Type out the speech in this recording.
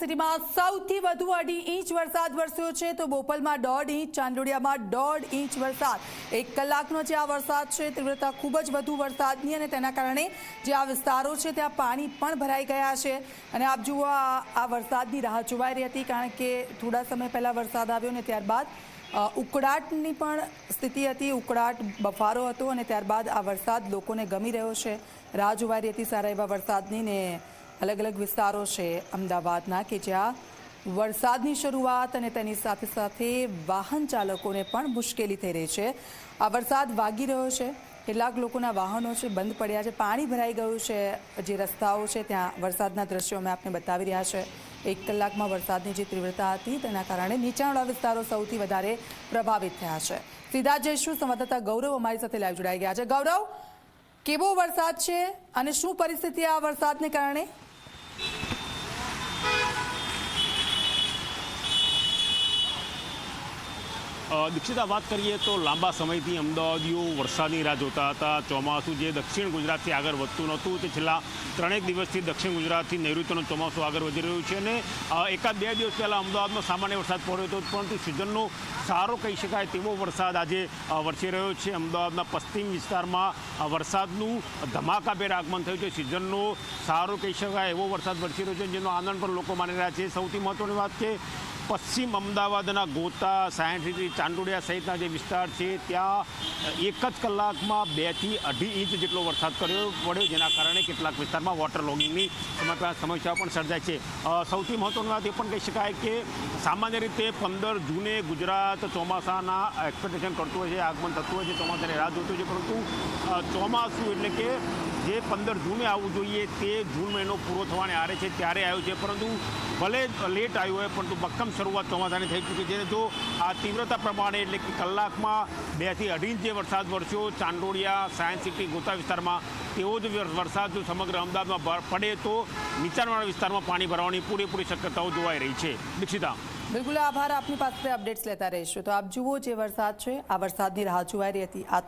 સિટીમાં સૌથી વધુ 2.5 ઇંચ વરસાદ વરસ્યો છે તો બોપલમાં 1.5 ઇંચ, ચાંદોડિયામાં 1.5 ઇંચ વરસાદ। 1 કલાકનો જે આ વરસાદ છે તીવ્રતા ખૂબ જ વધુ વરસાદની અને તેના કારણે જે આ વિસ્તારો છે ત્યાં પાણી પણ ભરાઈ ગયા છે અને આપ જુઓ આ વરસાદની રાહ જોવાઈ રહી હતી કારણ કે થોડા સમય પહેલા વરસાદ આવ્યો અને ત્યારબાદ ઉકળાટની પણ સ્થિતિ હતી, ઉકળાટ બફારો હતો અને ત્યારબાદ આ વરસાદ લોકોને ગમી રહ્યો છે। રાહ જોવાઈ રહી હતી સારા એવા વરસાદની ને अलग अलग विस्तारों से अमदावादना के ज्यां वरसादनी शुरुआत और तेनी साथे साथे वाहन चालकों ने पण मुश्केली थई रही है। आ वरसाद वागी रह्यो छे, કેટલાક લોકોના વાહનો છે બંધ પડ્યા છે, પાણી ભરાઈ ગયું છે, જે રસ્તાઓ છે ત્યાં વરસાદના દ્રશ્યો અમે આપને બતાવી રહ્યા છે। 1 કલાકમાં વરસાદની જે તીવ્રતા હતી તેના કારણે નીચાણવાળા વિસ્તારો સૌથી વધારે પ્રભાવિત થયા છે। સીધા જઈશું સંવાદદાતા ગૌરવ અમારી સાથે લાઈવ જોડાઈ ગયા છે। ગૌરવ, કેવો વરસાદ છે અને શું પરિસ્થિતિ આ વરસાદને કારણે? દીક્ષિતા, વાત કરીએ તો લાંબા સમયથી અમદાવાદીઓ વરસાદની રાહ જોતા હતા। ચોમાસું જે દક્ષિણ ગુજરાતથી આગળ વધતું નહોતું તે છેલ્લા 3 દિવસથી દક્ષિણ ગુજરાતથી નૈઋત્યનું ચોમાસું આગળ વધી રહ્યું છે અને 1-2 દિવસ પહેલાં અમદાવાદમાં સામાન્ય વરસાદ પડ્યો હતો પરંતુ સિઝનનો સારો કહી શકાય તેવો વરસાદ આજે વરસી રહ્યો છે। અમદાવાદના પશ્ચિમ વિસ્તારમાં વરસાદનું ધમાકાભેર આગમન થયું છે, સિઝનનો સારો કહી શકાય એવો વરસાદ વરસી રહ્યો છે જેનો આનંદ પણ લોકો માની રહ્યા છે। સૌથી મહત્ત્વની વાત કે પશ્ચિમ અમદાવાદના ગોતા, સાયન્સ સિટી, ચાંદોડિયા સહિતના જે વિસ્તાર છે ત્યાં 1 જ કલાકમાં 2 થી 2.5 ઇંચ જેટલો વરસાદ પડ્યો જેના કારણે કેટલાક વિસ્તારમાં વોટર લોગિંગની સમસ્યાઓ પણ સર્જાય છે। સૌથી મહત્ત્વની વાત એ પણ કહી શકાય કે સામાન્ય રીતે 15 જૂને ગુજરાત ચોમાસાના એક્સપેક્ટેશન કરતું હોય છે, આગમન થતું હોય છે, ચોમાસાની રાહ જોતું હોય છે પરંતુ ચોમાસું એટલે કે જે 15 જૂને આવવું જોઈએ તે જૂન મહિનો પૂરો થવાને આરે છે ત્યારે આવ્યું છે પરંતુ ભલે લેટ આવ્યું હોય પરંતુ બક્કમ શરૂઆત ચોમાસાની થઈ ચૂકી છે। જો આ તીવ્રતા પ્રમાણે એટલે કે કલાકમાં 2 થી 2.5 ઇંચ જે વરસાદ વરસ્યો ચાંદોડિયા, સાયન્સ સિટી, ગોતા વિસ્તારમાં તેવો જ વરસાદ જો સમગ્ર અમદાવાદમાં પડે તો નીચાણવાળા વિસ્તારમાં પાણી ભરાવાની પૂરેપૂરી શક્યતાઓ જોવાઈ રહી છે। દીક્ષિતા, બિલકુલ આભાર, આપની પાસે અપડેટ્સ લેતા રહીશું। તો આપ જુઓ જે વરસાદ છે આ વરસાદની રાહ જોવાઈ રહી હતી, આ